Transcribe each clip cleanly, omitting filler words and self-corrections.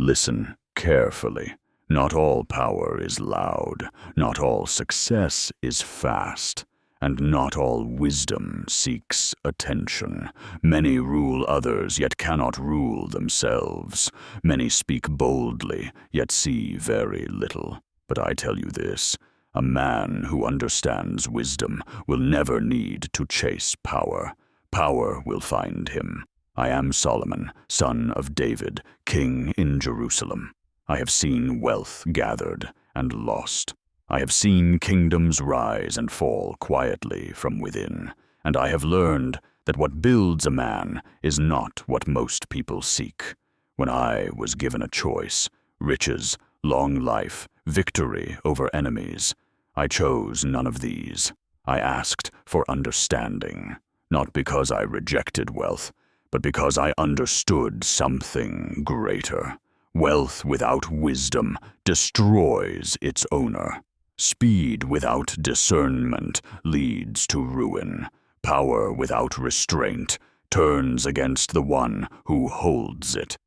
Listen carefully. Not all power is loud, not all success is fast, and not all wisdom seeks attention. Many rule others, yet cannot rule themselves. Many speak boldly, yet see very little. But I tell you this, a man who understands wisdom will never need to chase power. Power will find him. I am Solomon, son of David, king in Jerusalem. I have seen wealth gathered and lost. I have seen kingdoms rise and fall quietly from within, and I have learned that what builds a man is not what most people seek. When I was given a choice, riches, long life, victory over enemies, I chose none of these. I asked for understanding, not because I rejected wealth, but because I understood something greater. Wealth without wisdom destroys its owner. Speed without discernment leads to ruin. Power without restraint turns against the one who holds it.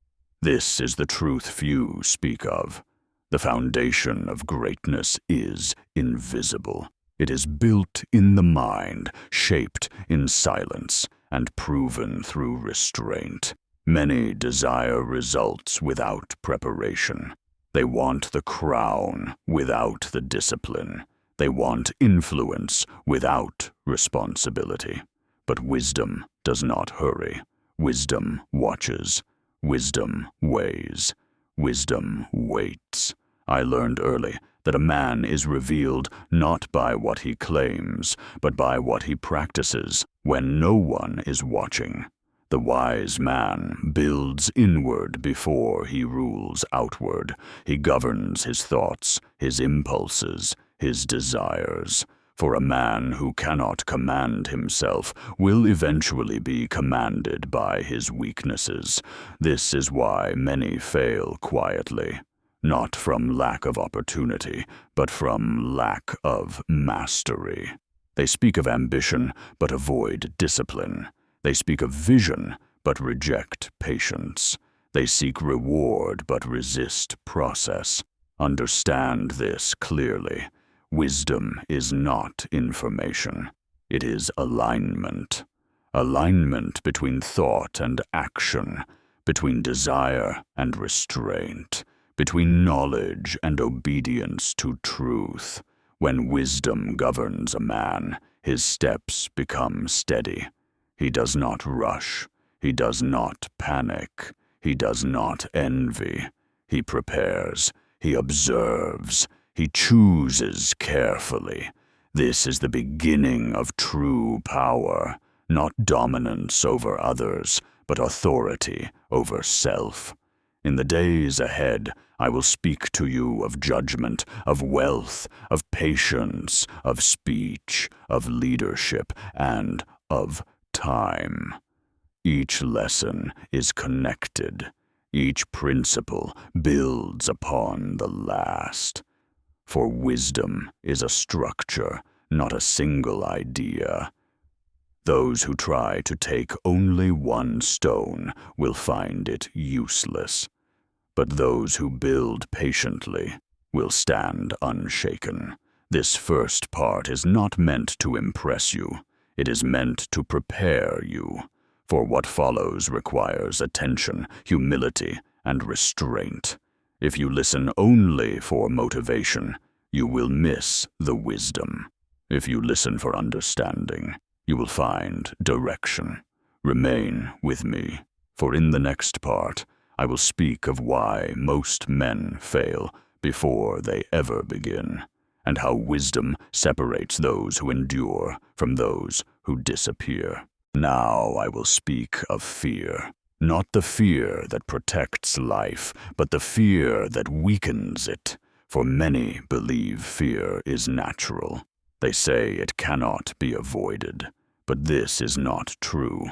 This is the truth few speak of. The foundation of greatness is invisible. It is built in the mind, shaped in silence, and proven through restraint. Many desire results without preparation. They want the crown without the discipline. They want influence without responsibility. But wisdom does not hurry. Wisdom watches. Wisdom weighs. Wisdom waits. I learned early that a man is revealed not by what he claims, but by what he practices when no one is watching. The wise man builds inward before he rules outward. He governs his thoughts, his impulses, his desires. For a man who cannot command himself will eventually be commanded by his weaknesses. This is why many fail quietly, not from lack of opportunity, but from lack of mastery. They speak of ambition, but avoid discipline. They speak of vision, but reject patience. They seek reward, but resist process. Understand this clearly. Wisdom is not information. It is alignment. Alignment between thought and action, between desire and restraint, between knowledge and obedience to truth. When wisdom governs a man, his steps become steady. He does not rush. He does not panic. He does not envy. He prepares. He observes. He chooses carefully. This is the beginning of true power, not dominance over others, but authority over self. In the days ahead, I will speak to you of judgment, of wealth, of patience, of speech, of leadership, and of time. Each lesson is connected. Each principle builds upon the last. For wisdom is a structure, not a single idea. Those who try to take only one stone will find it useless. But those who build patiently will stand unshaken. This first part is not meant to impress you. It is meant to prepare you, for what follows requires attention, humility, and restraint. If you listen only for motivation, you will miss the wisdom. If you listen for understanding, you will find direction. Remain with me, for in the next part, I will speak of why most men fail before they ever begin, and how wisdom separates those who endure from those who disappear. Now I will speak of fear, not the fear that protects life, but the fear that weakens it. For many believe fear is natural. They say it cannot be avoided, but this is not true.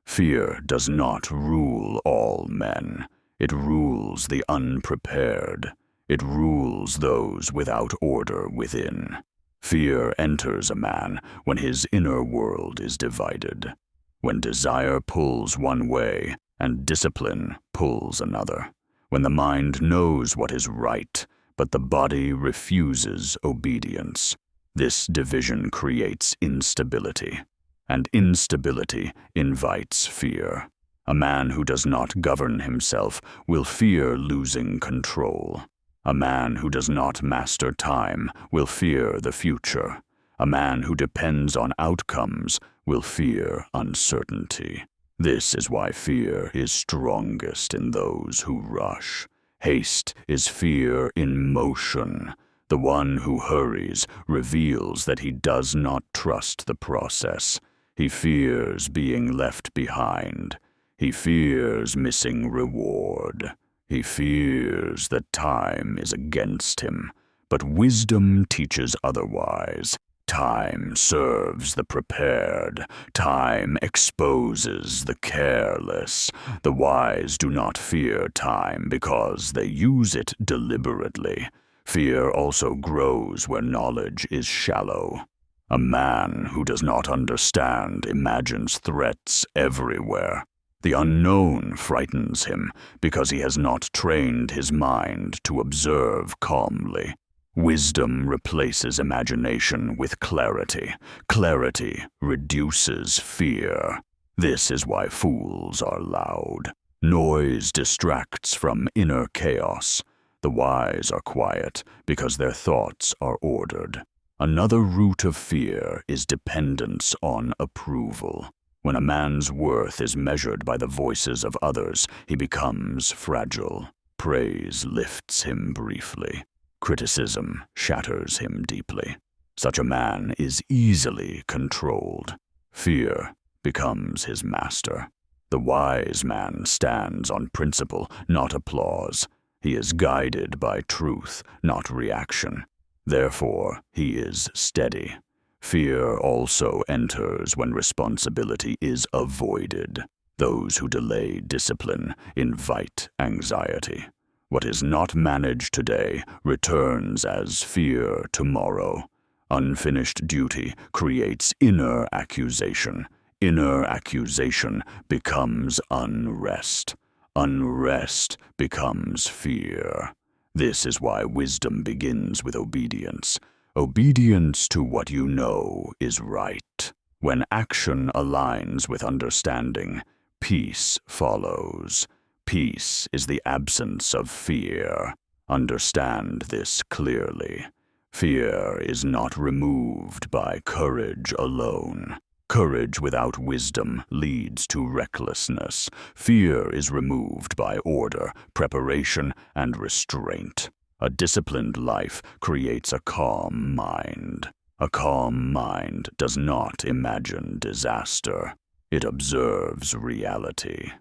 Fear does not rule all men. It rules the unprepared. It rules those without order within. Fear enters a man when his inner world is divided, when desire pulls one way and discipline pulls another, when the mind knows what is right, but the body refuses obedience. This division creates instability, and instability invites fear. A man who does not govern himself will fear losing control. A man who does not master time will fear the future. A man who depends on outcomes will fear uncertainty. This is why fear is strongest in those who rush. Haste is fear in motion. The one who hurries reveals that he does not trust the process. He fears being left behind. He fears missing reward. He fears that time is against him. But wisdom teaches otherwise. Time serves the prepared. Time exposes the careless. The wise do not fear time because they use it deliberately. Fear also grows where knowledge is shallow. A man who does not understand imagines threats everywhere. The unknown frightens him because he has not trained his mind to observe calmly. Wisdom replaces imagination with clarity. Clarity reduces fear. This is why fools are loud. Noise distracts from inner chaos. The wise are quiet because their thoughts are ordered. Another root of fear is dependence on approval. When a man's worth is measured by the voices of others, he becomes fragile. Praise lifts him briefly. Criticism shatters him deeply. Such a man is easily controlled. Fear becomes his master. The wise man stands on principle, not applause. He is guided by truth, not reaction. Therefore, he is steady. Fear also enters when responsibility is avoided. Those who delay discipline invite anxiety. What is not managed today returns as fear tomorrow. Unfinished duty creates inner accusation. Inner accusation becomes unrest. Unrest becomes fear. This is why wisdom begins with obedience. Obedience to what you know is right. When action aligns with understanding, peace follows. Peace is the absence of fear. Understand this clearly. Fear is not removed by courage alone. Courage without wisdom leads to recklessness. Fear is removed by order, preparation, and restraint. A disciplined life creates a calm mind. A calm mind does not imagine disaster. It observes reality.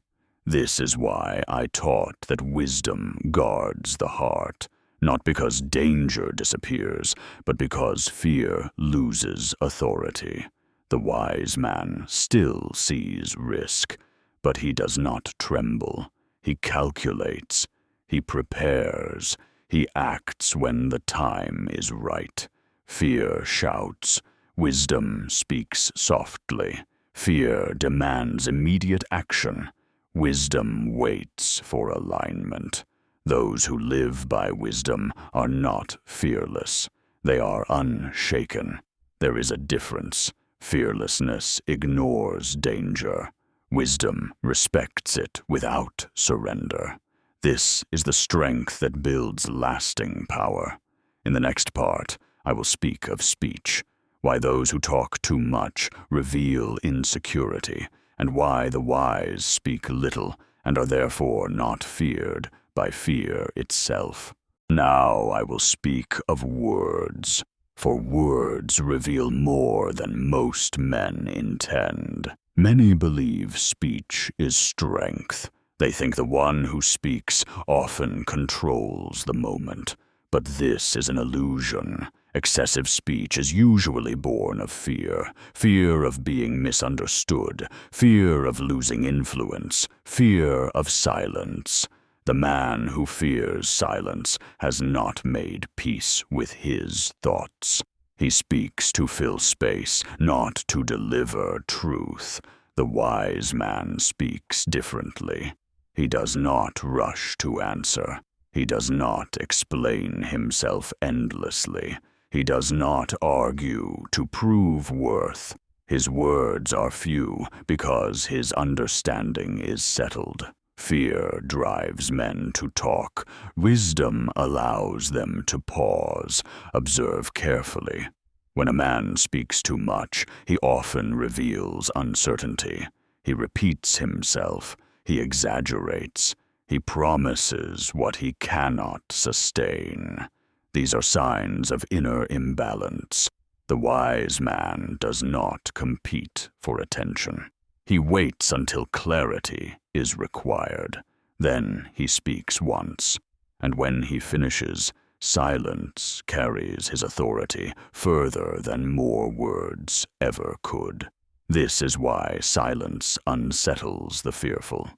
This is why I taught that wisdom guards the heart, not because danger disappears, but because fear loses authority. The wise man still sees risk, but he does not tremble. He calculates. He prepares. He acts when the time is right. Fear shouts. Wisdom speaks softly. Fear demands immediate action. Wisdom waits for alignment. Those who live by wisdom are not fearless. They are unshaken. There is a difference. Fearlessness ignores danger. Wisdom respects it without surrender. This is the strength that builds lasting power. In the next part, I will speak of speech, why those who talk too much reveal insecurity, and why the wise speak little and are therefore not feared by fear itself. Now I will speak of words, for words reveal more than most men intend. Many believe speech is strength. They think the one who speaks often controls the moment. But this is an illusion. Excessive speech is usually born of fear. Fear of being misunderstood. Fear of losing influence. Fear of silence. The man who fears silence has not made peace with his thoughts. He speaks to fill space, not to deliver truth. The wise man speaks differently. He does not rush to answer. He does not explain himself endlessly. He does not argue to prove worth. His words are few because his understanding is settled. Fear drives men to talk. Wisdom allows them to pause, observe carefully. When a man speaks too much, he often reveals uncertainty. He repeats himself. He exaggerates. He promises what he cannot sustain. These are signs of inner imbalance. The wise man does not compete for attention. He waits until clarity is required. Then he speaks once, and when he finishes, silence carries his authority further than more words ever could. This is why silence unsettles the fearful.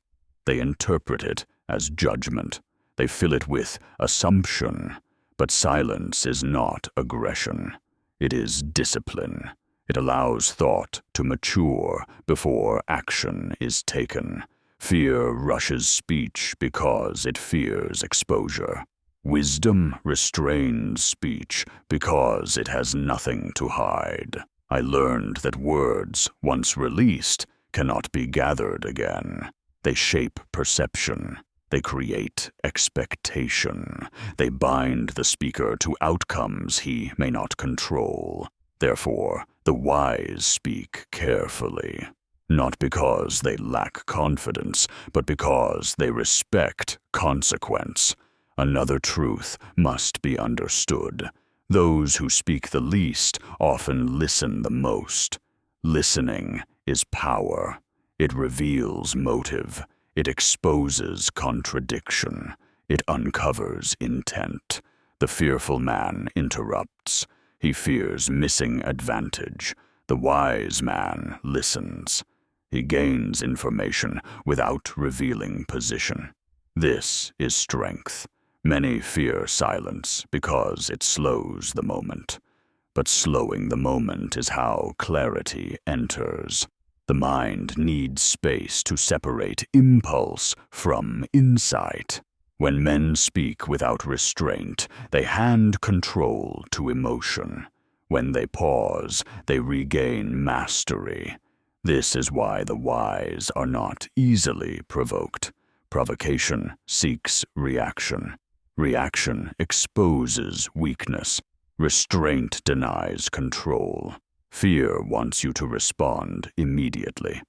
They interpret it as judgment. They fill it with assumption. But silence is not aggression. It is discipline. It allows thought to mature before action is taken. Fear rushes speech because it fears exposure. Wisdom restrains speech because it has nothing to hide. I learned that words, once released, cannot be gathered again. They shape perception. They create expectation. They bind the speaker to outcomes he may not control. Therefore, the wise speak carefully, not because they lack confidence, but because they respect consequence. Another truth must be understood. Those who speak the least often listen the most. Listening is power. It reveals motive. It exposes contradiction. It uncovers intent. The fearful man interrupts. He fears missing advantage. The wise man listens. He gains information without revealing position. This is strength. Many fear silence because it slows the moment. But slowing the moment is how clarity enters. The mind needs space to separate impulse from insight. When men speak without restraint, they hand control to emotion. When they pause, they regain mastery. This is why the wise are not easily provoked. Provocation seeks reaction. Reaction exposes weakness. Restraint denies control. Fear wants you to respond immediately.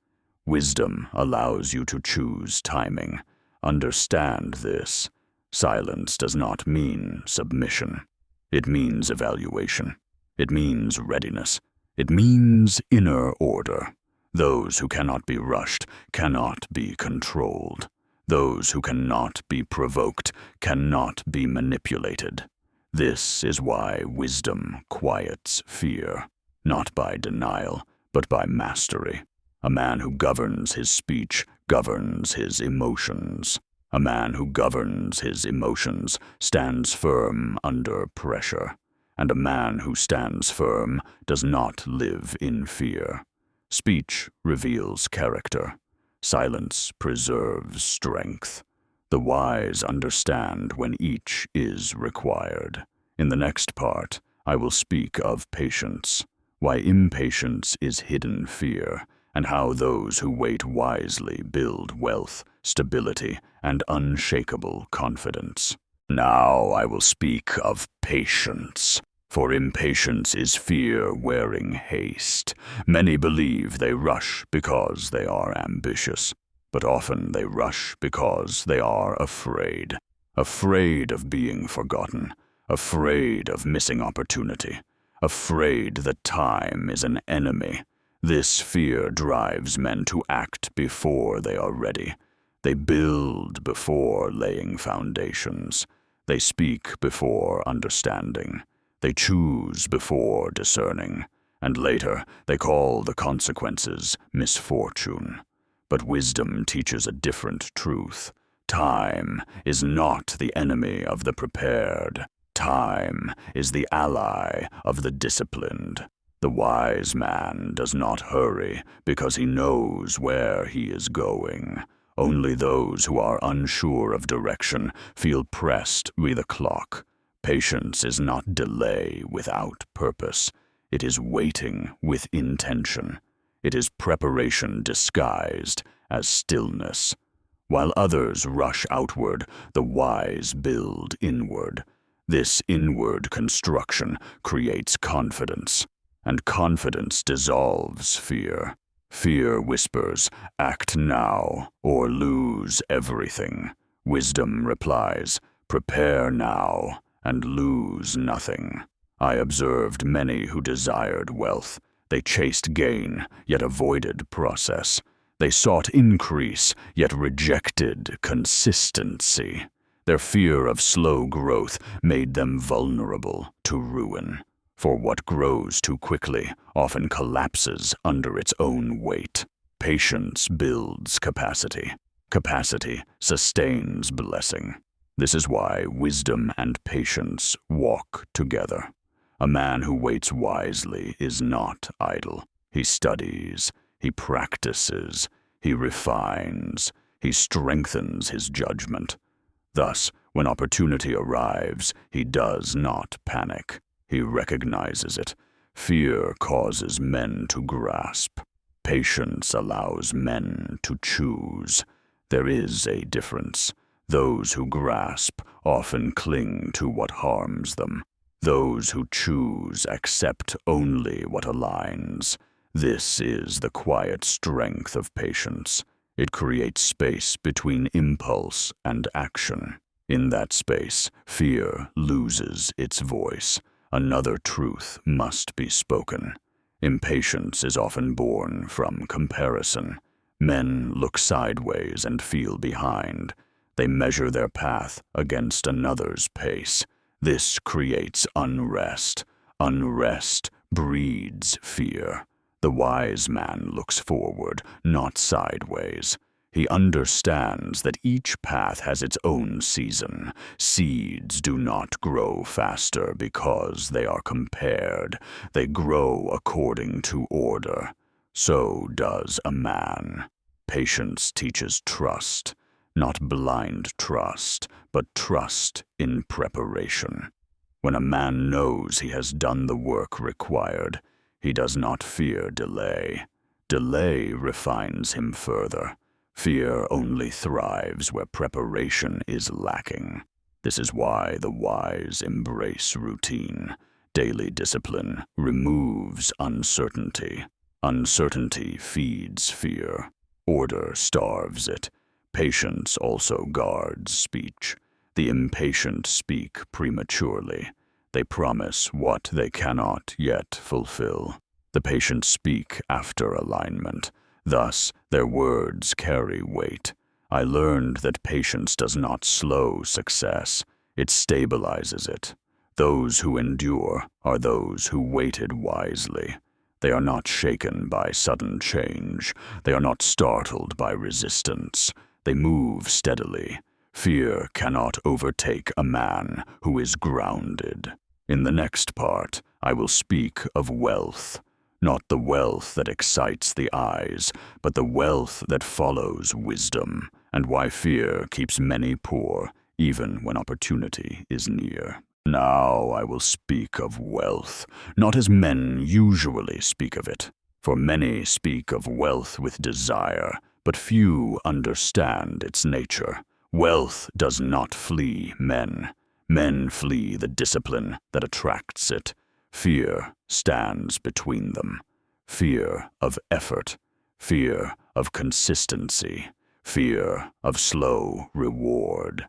Wisdom allows you to choose timing. Understand this. Silence does not mean submission. It means evaluation. It means readiness. It means inner order. Those who cannot be rushed cannot be controlled. Those who cannot be provoked cannot be manipulated. This is why wisdom quiets fear. Not by denial, but by mastery. A man who governs his speech governs his emotions. A man who governs his emotions stands firm under pressure. And a man who stands firm does not live in fear. Speech reveals character. Silence preserves strength. The wise understand when each is required. In the next part, I will speak of patience. Why impatience is hidden fear, and how those who wait wisely build wealth, stability, and unshakable confidence. Now I will speak of patience, for impatience is fear wearing haste. Many believe they rush because they are ambitious, but often they rush because they are afraid. Afraid of being forgotten, afraid of missing opportunity. Afraid that time is an enemy. This fear drives men to act before they are ready. They build before laying foundations. They speak before understanding. They choose before discerning. And later, they call the consequences misfortune. But wisdom teaches a different truth. Time is not the enemy of the prepared. Time is the ally of the disciplined. The wise man does not hurry because he knows where he is going. Only those who are unsure of direction feel pressed by the clock. Patience is not delay without purpose. It is waiting with intention. It is preparation disguised as stillness. While others rush outward, the wise build inward. This inward construction creates confidence, and confidence dissolves fear. Fear whispers, "Act now, or lose everything." Wisdom replies, "Prepare now, and lose nothing." I observed many who desired wealth. They chased gain, yet avoided process. They sought increase, yet rejected consistency. Their fear of slow growth made them vulnerable to ruin. For what grows too quickly often collapses under its own weight. Patience builds capacity. Capacity sustains blessing. This is why wisdom and patience walk together. A man who waits wisely is not idle. He studies, he practices, he refines, he strengthens his judgment. Thus, when opportunity arrives, he does not panic. He recognizes it. Fear causes men to grasp. Patience allows men to choose. There is a difference. Those who grasp often cling to what harms them. Those who choose accept only what aligns. This is the quiet strength of patience. It creates space between impulse and action. In that space, fear loses its voice. Another truth must be spoken. Impatience is often born from comparison. Men look sideways and feel behind. They measure their path against another's pace. This creates unrest. Unrest breeds fear. The wise man looks forward, not sideways. He understands that each path has its own season. Seeds do not grow faster because they are compared. They grow according to order. So does a man. Patience teaches trust, not blind trust, but trust in preparation. When a man knows he has done the work required, he does not fear delay. Delay refines him further. Fear only thrives where preparation is lacking. This is why the wise embrace routine. Daily discipline removes uncertainty. Uncertainty feeds fear. Order starves it. Patience also guards speech. The impatient speak prematurely. They promise what they cannot yet fulfill. The patient speak after alignment. Thus, their words carry weight. I learned that patience does not slow success. It stabilizes it. Those who endure are those who waited wisely. They are not shaken by sudden change. They are not startled by resistance. They move steadily. Fear cannot overtake a man who is grounded. In the next part, I will speak of wealth. Not the wealth that excites the eyes, but the wealth that follows wisdom, and why fear keeps many poor, even when opportunity is near. Now I will speak of wealth, not as men usually speak of it. For many speak of wealth with desire, but few understand its nature. Wealth does not flee men. Men flee the discipline that attracts it. Fear stands between them. Fear of effort, fear of consistency, fear of slow reward.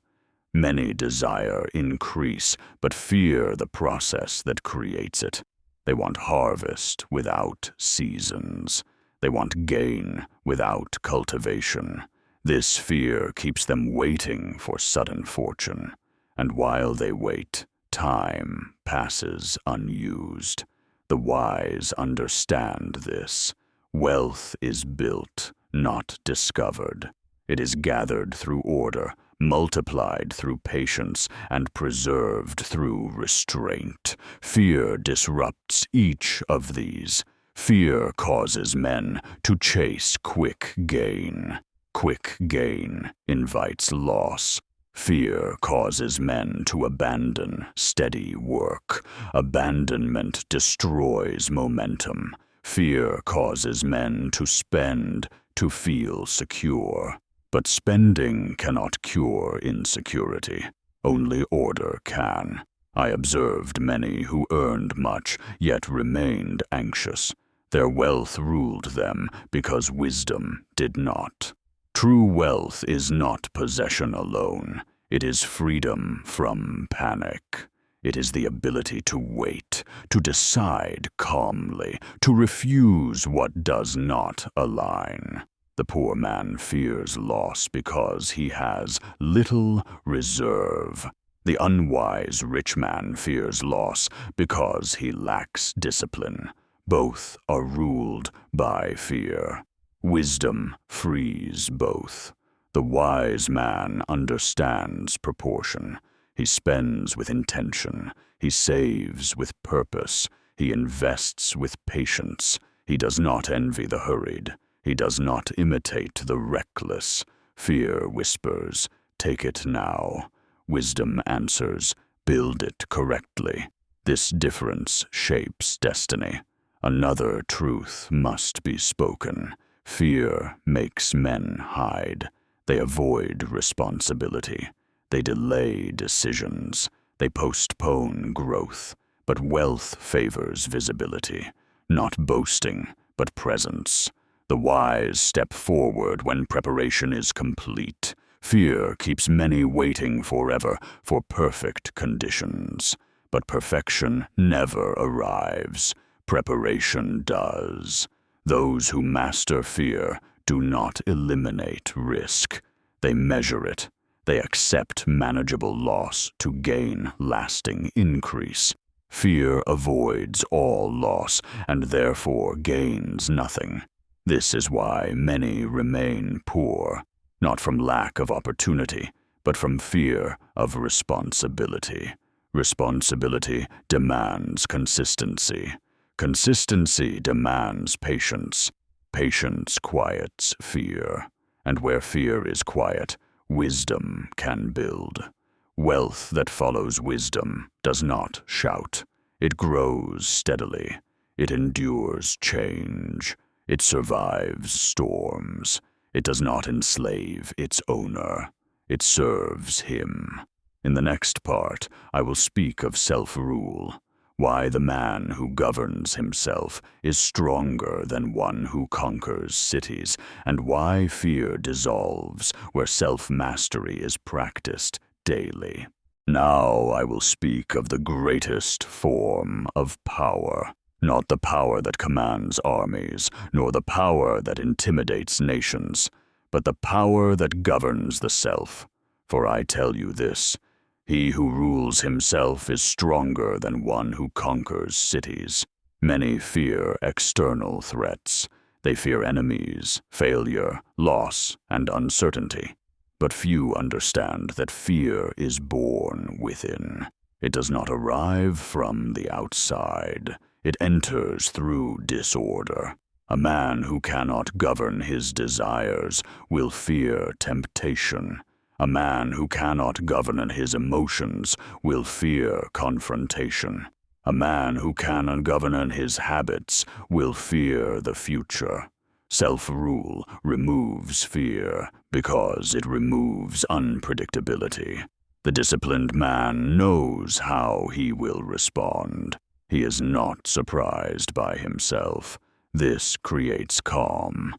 Many desire increase, but fear the process that creates it. They want harvest without seasons. They want gain without cultivation. This fear keeps them waiting for sudden fortune. And while they wait, time passes unused. The wise understand this. Wealth is built, not discovered. It is gathered through order, multiplied through patience, and preserved through restraint. Fear disrupts each of these. Fear causes men to chase quick gain. Quick gain invites loss. Fear causes men to abandon steady work. Abandonment destroys momentum. Fear causes men to spend, to feel secure. But spending cannot cure insecurity. Only order can. I observed many who earned much, yet remained anxious. Their wealth ruled them because wisdom did not. True wealth is not possession alone. It is freedom from panic. It is the ability to wait, to decide calmly, to refuse what does not align. The poor man fears loss because he has little reserve. The unwise rich man fears loss because he lacks discipline. Both are ruled by fear. Wisdom frees both. The wise man understands proportion. He spends with intention. He saves with purpose. He invests with patience. He does not envy the hurried. He does not imitate the reckless. Fear whispers, "Take it now." Wisdom answers, "Build it correctly." This difference shapes destiny. Another truth must be spoken. Fear makes men hide. They avoid responsibility. They delay decisions. They postpone growth. But wealth favors visibility. Not boasting, but presence. The wise step forward when preparation is complete. Fear keeps many waiting forever for perfect conditions. But perfection never arrives. Preparation does. Those who master fear do not eliminate risk. They measure it. They accept manageable loss to gain lasting increase. Fear avoids all loss and therefore gains nothing. This is why many remain poor, not from lack of opportunity, but from fear of responsibility. Responsibility demands consistency. Consistency demands patience. Patience quiets fear. And where fear is quiet, wisdom can build. Wealth that follows wisdom does not shout. It grows steadily. It endures change. It survives storms. It does not enslave its owner. It serves him. In the next part, I will speak of self-rule. Why the man who governs himself is stronger than one who conquers cities, and why fear dissolves where self-mastery is practiced daily. Now I will speak of the greatest form of power, not the power that commands armies, nor the power that intimidates nations, but the power that governs the self. For I tell you this, he who rules himself is stronger than one who conquers cities. Many fear external threats. They fear enemies, failure, loss, and uncertainty. But few understand that fear is born within. It does not arrive from the outside. It enters through disorder. A man who cannot govern his desires will fear temptation. A man who cannot govern his emotions will fear confrontation. A man who cannot govern his habits will fear the future. Self-rule removes fear because it removes unpredictability. The disciplined man knows how he will respond. He is not surprised by himself. This creates calm,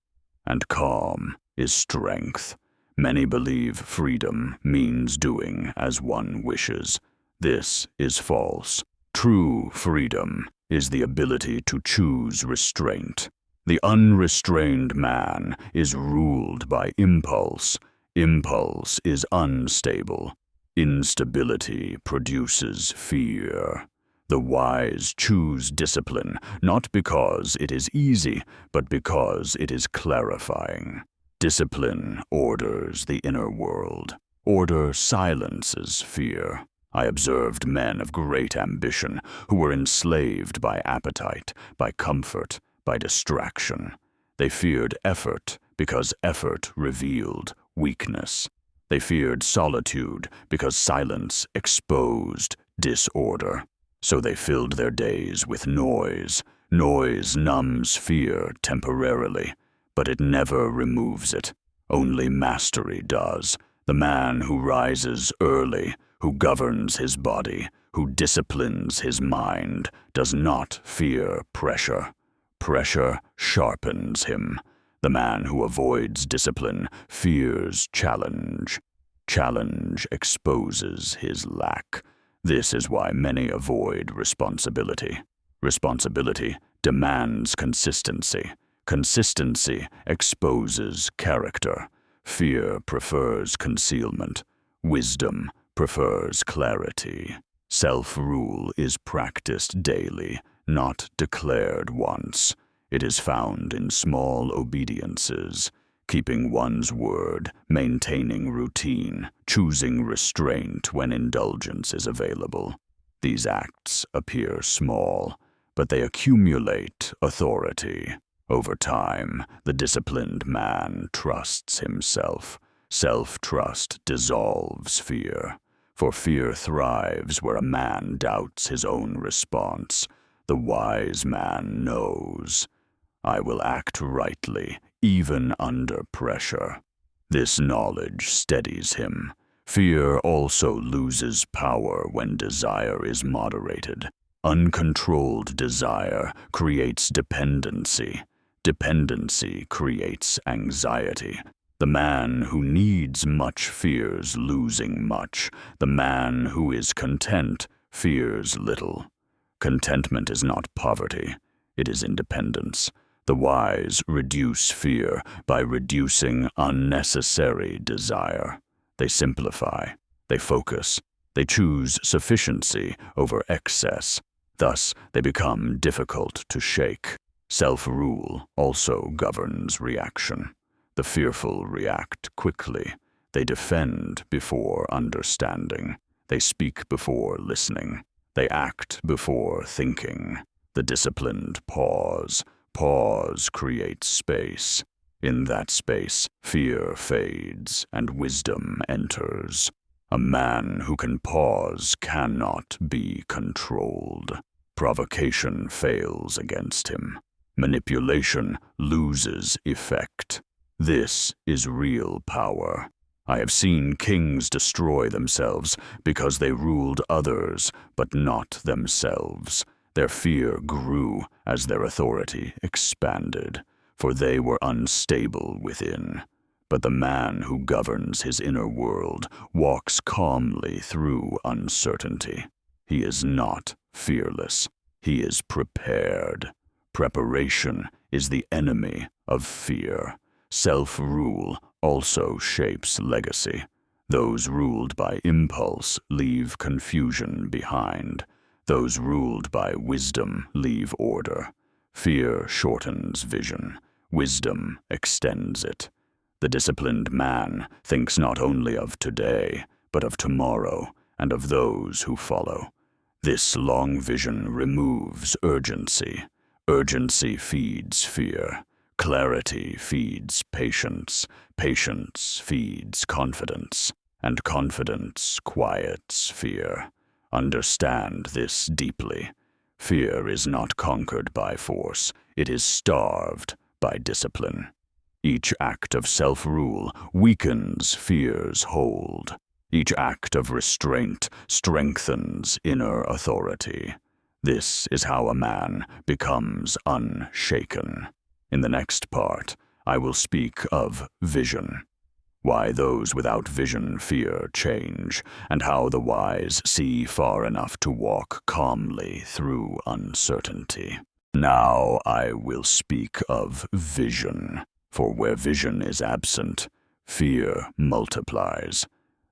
and calm is strength. Many believe freedom means doing as one wishes. This is false. True freedom is the ability to choose restraint. The unrestrained man is ruled by impulse. Impulse is unstable. Instability produces fear. The wise choose discipline, not because it is easy, but because it is clarifying. Discipline orders the inner world. Order silences fear. I observed men of great ambition who were enslaved by appetite, by comfort, by distraction. They feared effort because effort revealed weakness. They feared solitude because silence exposed disorder. So they filled their days with noise. Noise numbs fear temporarily, but it never removes it. Only mastery does. The man who rises early, who governs his body, who disciplines his mind, does not fear pressure. Pressure sharpens him. The man who avoids discipline fears challenge. Challenge exposes his lack. This is why many avoid responsibility. Responsibility demands consistency. Consistency exposes character. Fear prefers concealment. Wisdom prefers clarity. Self-rule is practiced daily, not declared once. It is found in small obediences, keeping one's word, maintaining routine, choosing restraint when indulgence is available. These acts appear small, but they accumulate authority. Over time, the disciplined man trusts himself. Self-trust dissolves fear, for fear thrives where a man doubts his own response. The wise man knows, I will act rightly, even under pressure. This knowledge steadies him. Fear also loses power when desire is moderated. Uncontrolled desire creates dependency. Dependency creates anxiety. The man who needs much fears losing much. The man who is content fears little. Contentment is not poverty, it is independence. The wise reduce fear by reducing unnecessary desire. They simplify, they focus, they choose sufficiency over excess. Thus, they become difficult to shake. Self-rule also governs reaction. The fearful react quickly. They defend before understanding. They speak before listening. They act before thinking. The disciplined pause. Pause creates space. In that space, fear fades and wisdom enters. A man who can pause cannot be controlled. Provocation fails against him. Manipulation loses effect. This is real power. I have seen kings destroy themselves because they ruled others, but not themselves. Their fear grew as their authority expanded, for they were unstable within. But the man who governs his inner world walks calmly through uncertainty. He is not fearless. He is prepared. Preparation is the enemy of fear. Self-rule also shapes legacy. Those ruled by impulse leave confusion behind. Those ruled by wisdom leave order. Fear shortens vision. Wisdom extends it. The disciplined man thinks not only of today, but of tomorrow and of those who follow. This long vision removes urgency. Urgency feeds fear. Clarity feeds patience. Patience feeds confidence. And confidence quiets fear. Understand this deeply. Fear is not conquered by force. It is starved by discipline. Each act of self-rule weakens fear's hold. Each act of restraint strengthens inner authority. This is how a man becomes unshaken. In the next part, I will speak of vision. Why those without vision fear change, and how the wise see far enough to walk calmly through uncertainty. Now I will speak of vision, for where vision is absent, fear multiplies.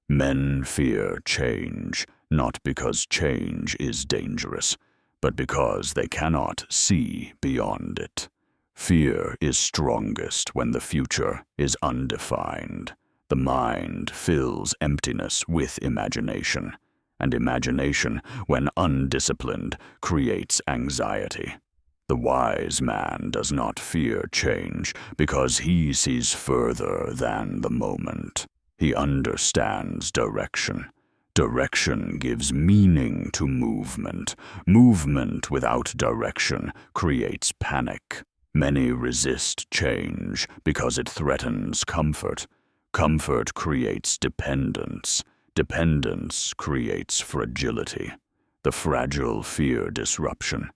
Men fear change, not because change is dangerous, but because they cannot see beyond it. Fear is strongest when the future is undefined. The mind fills emptiness with imagination, and imagination, when undisciplined, creates anxiety. The wise man does not fear change because he sees further than the moment. He understands direction. Direction gives meaning to movement. Movement without direction creates panic. Many resist change because it threatens comfort. Comfort creates dependence. Dependence creates fragility. The fragile fear disruption.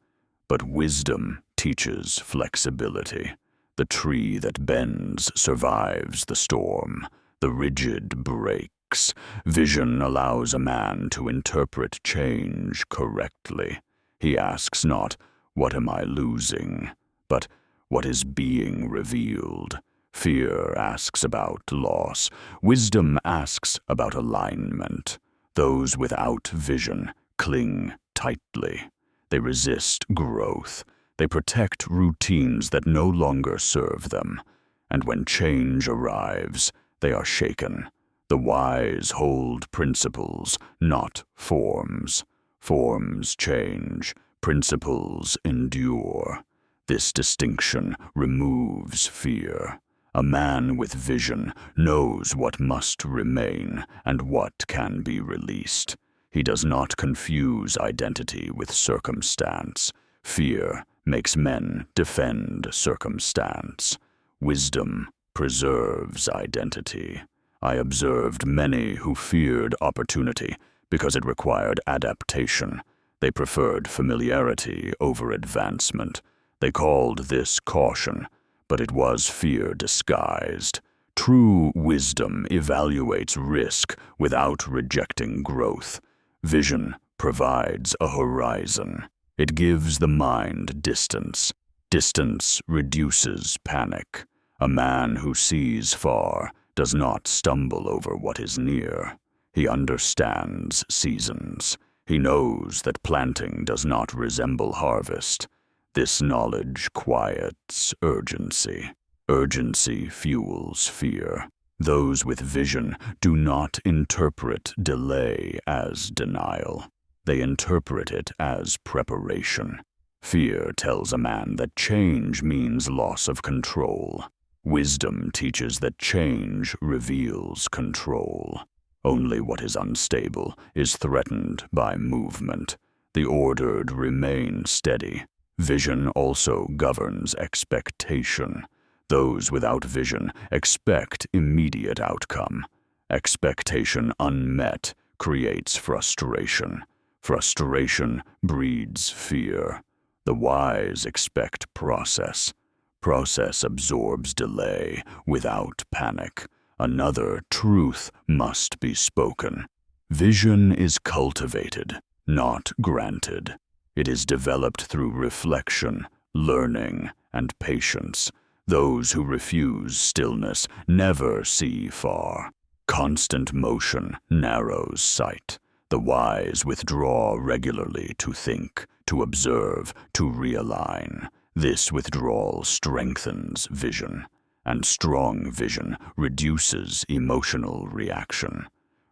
But wisdom teaches flexibility. The tree that bends survives the storm. The rigid breaks. Vision allows a man to interpret change correctly. He asks not, "What am I losing?" but "What is being revealed?" Fear asks about loss. Wisdom asks about alignment. Those without vision cling tightly. They resist growth. They protect routines that no longer serve them. And when change arrives, they are shaken. The wise hold principles, not forms. Forms change. Principles endure. This distinction removes fear. A man with vision knows what must remain and what can be released. He does not confuse identity with circumstance. Fear makes men defend circumstance. Wisdom preserves identity. I observed many who feared opportunity because it required adaptation. They preferred familiarity over advancement. They called this caution, but it was fear disguised. True wisdom evaluates risk without rejecting growth. Vision provides a horizon. It gives the mind distance. Distance reduces panic. A man who sees far does not stumble over what is near. He understands seasons. He knows that planting does not resemble harvest. This knowledge quiets urgency. Urgency fuels fear. Those with vision do not interpret delay as denial. They interpret it as preparation. Fear tells a man that change means loss of control. Wisdom teaches that change reveals control. Only what is unstable is threatened by movement. The ordered remain steady. Vision also governs expectation. Those without vision expect immediate outcome. Expectation unmet creates frustration. Frustration breeds fear. The wise expect process. Process absorbs delay without panic. Another truth must be spoken. Vision is cultivated, not granted. It is developed through reflection, learning, and patience. Those who refuse stillness never see far. Constant motion narrows sight. The wise withdraw regularly to think, to observe, to realign. This withdrawal strengthens vision, and strong vision reduces emotional reaction.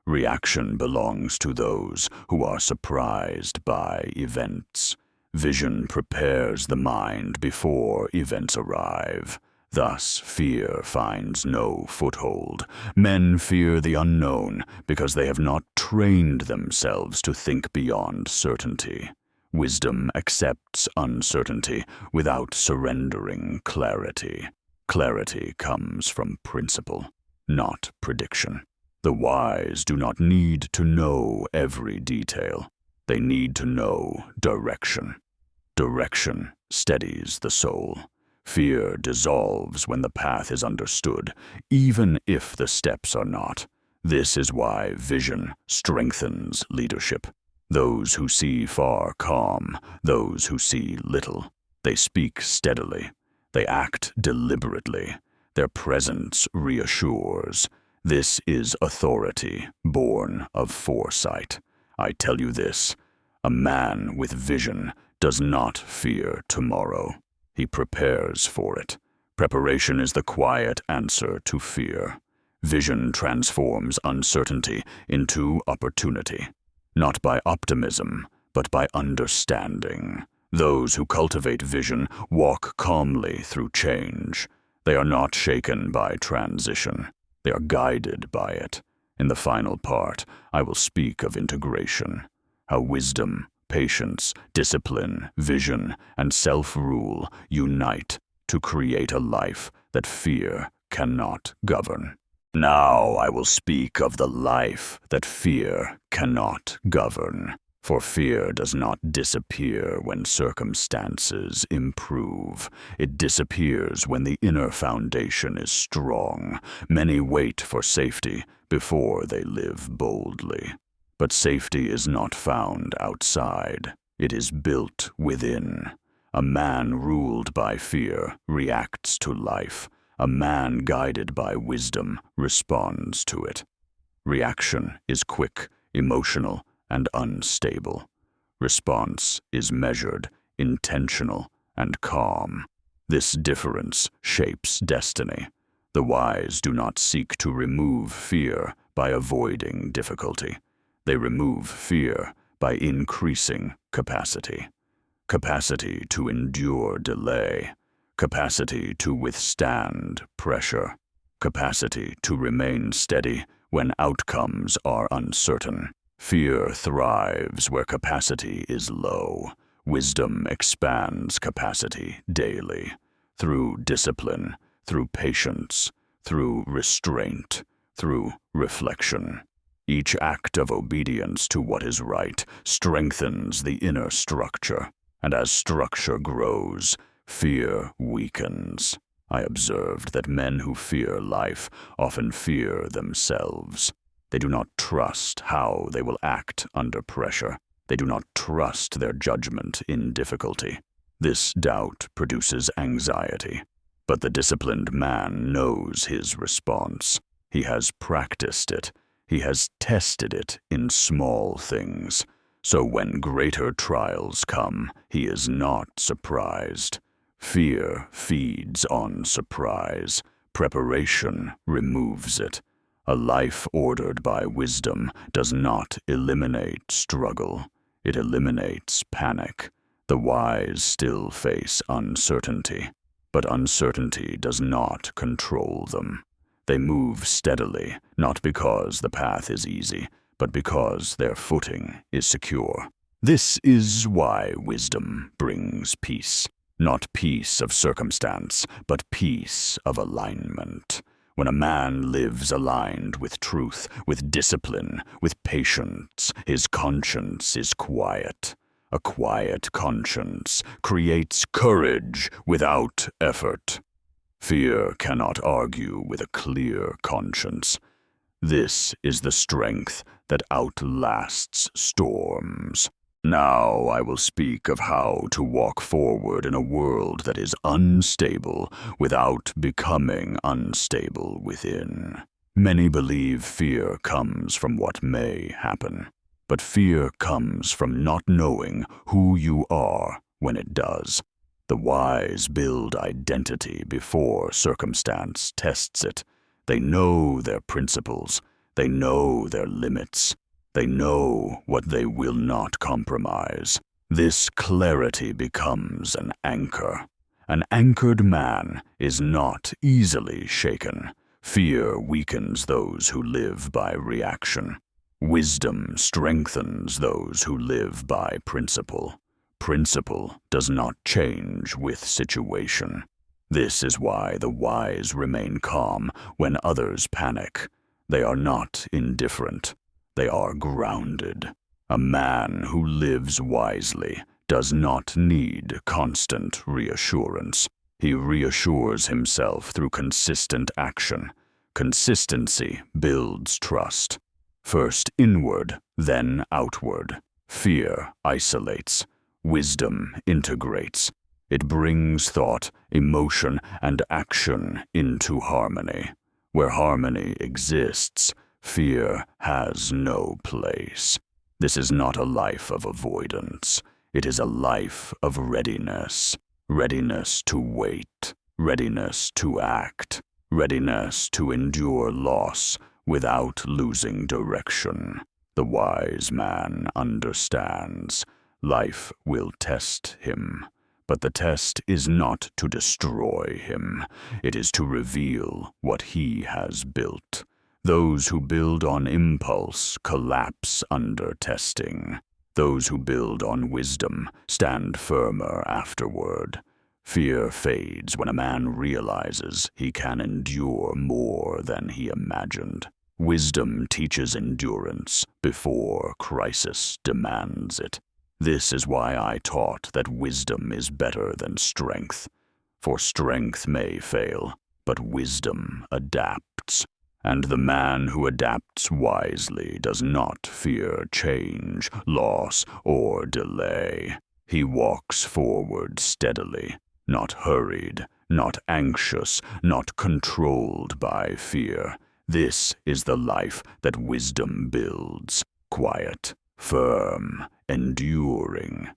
Reaction belongs to those who are surprised by events. Vision prepares the mind before events arrive. Thus, fear finds no foothold. Men fear the unknown because they have not trained themselves to think beyond certainty. Wisdom accepts uncertainty without surrendering clarity. Clarity comes from principle, not prediction. The wise do not need to know every detail. They need to know direction. Direction steadies the soul. Fear dissolves when the path is understood, even if the steps are not. This is why vision strengthens leadership. Those who see far calm, those who see little. They speak steadily. They act deliberately. Their presence reassures. This is authority, born of foresight. I tell you this, a man with vision does not fear tomorrow. He prepares for it. Preparation is the quiet answer to fear. Vision transforms uncertainty into opportunity, not by optimism, but by understanding. Those who cultivate vision walk calmly through change. They are not shaken by transition. They are guided by it. In the final part, I will speak of integration, how wisdom, patience, discipline, vision, and self-rule unite to create a life that fear cannot govern. Now I will speak of the life that fear cannot govern. For fear does not disappear when circumstances improve. It disappears when the inner foundation is strong. Many wait for safety before they live boldly. But safety is not found outside. It is built within. A man ruled by fear reacts to life. A man guided by wisdom responds to it. Reaction is quick, emotional, and unstable. Response is measured, intentional, and calm. This difference shapes destiny. The wise do not seek to remove fear by avoiding difficulty. They remove fear by increasing capacity. Capacity to endure delay. Capacity to withstand pressure. Capacity to remain steady when outcomes are uncertain. Fear thrives where capacity is low. Wisdom expands capacity daily, through discipline, through patience, through restraint, through reflection. Each act of obedience to what is right strengthens the inner structure, and as structure grows, fear weakens. I observed that men who fear life often fear themselves. They do not trust how they will act under pressure. They do not trust their judgment in difficulty. This doubt produces anxiety. But the disciplined man knows his response. He has practiced it. He has tested it in small things. So when greater trials come, he is not surprised. Fear feeds on surprise. Preparation removes it. A life ordered by wisdom does not eliminate struggle. It eliminates panic. The wise still face uncertainty, but uncertainty does not control them. They move steadily, not because the path is easy, but because their footing is secure. This is why wisdom brings peace. Not peace of circumstance, but peace of alignment. When a man lives aligned with truth, with discipline, with patience, his conscience is quiet. A quiet conscience creates courage without effort. Fear cannot argue with a clear conscience. This is the strength that outlasts storms. Now I will speak of how to walk forward in a world that is unstable without becoming unstable within. Many believe fear comes from what may happen, but fear comes from not knowing who you are when it does. The wise build identity before circumstance tests it. They know their principles. They know their limits. They know what they will not compromise. This clarity becomes an anchor. An anchored man is not easily shaken. Fear weakens those who live by reaction. Wisdom strengthens those who live by principle. Principle does not change with situation. This is why the wise remain calm when others panic. They are not indifferent. They are grounded. A man who lives wisely does not need constant reassurance. He reassures himself through consistent action. Consistency builds trust. First inward, then outward. Fear isolates. Wisdom integrates. It brings thought, emotion, and action into harmony. Where harmony exists, fear has no place. This is not a life of avoidance. It is a life of readiness. Readiness to wait. Readiness to act. Readiness to endure loss without losing direction. The wise man understands. Life will test him. But the test is not to destroy him. It is to reveal what he has built. Those who build on impulse collapse under testing. Those who build on wisdom stand firmer afterward. Fear fades when a man realizes he can endure more than he imagined. Wisdom teaches endurance before crisis demands it. This is why I taught that wisdom is better than strength. For strength may fail, but wisdom adapts. And the man who adapts wisely does not fear change, loss, or delay. He walks forward steadily, not hurried, not anxious, not controlled by fear. This is the life that wisdom builds, quiet, firm, enduring,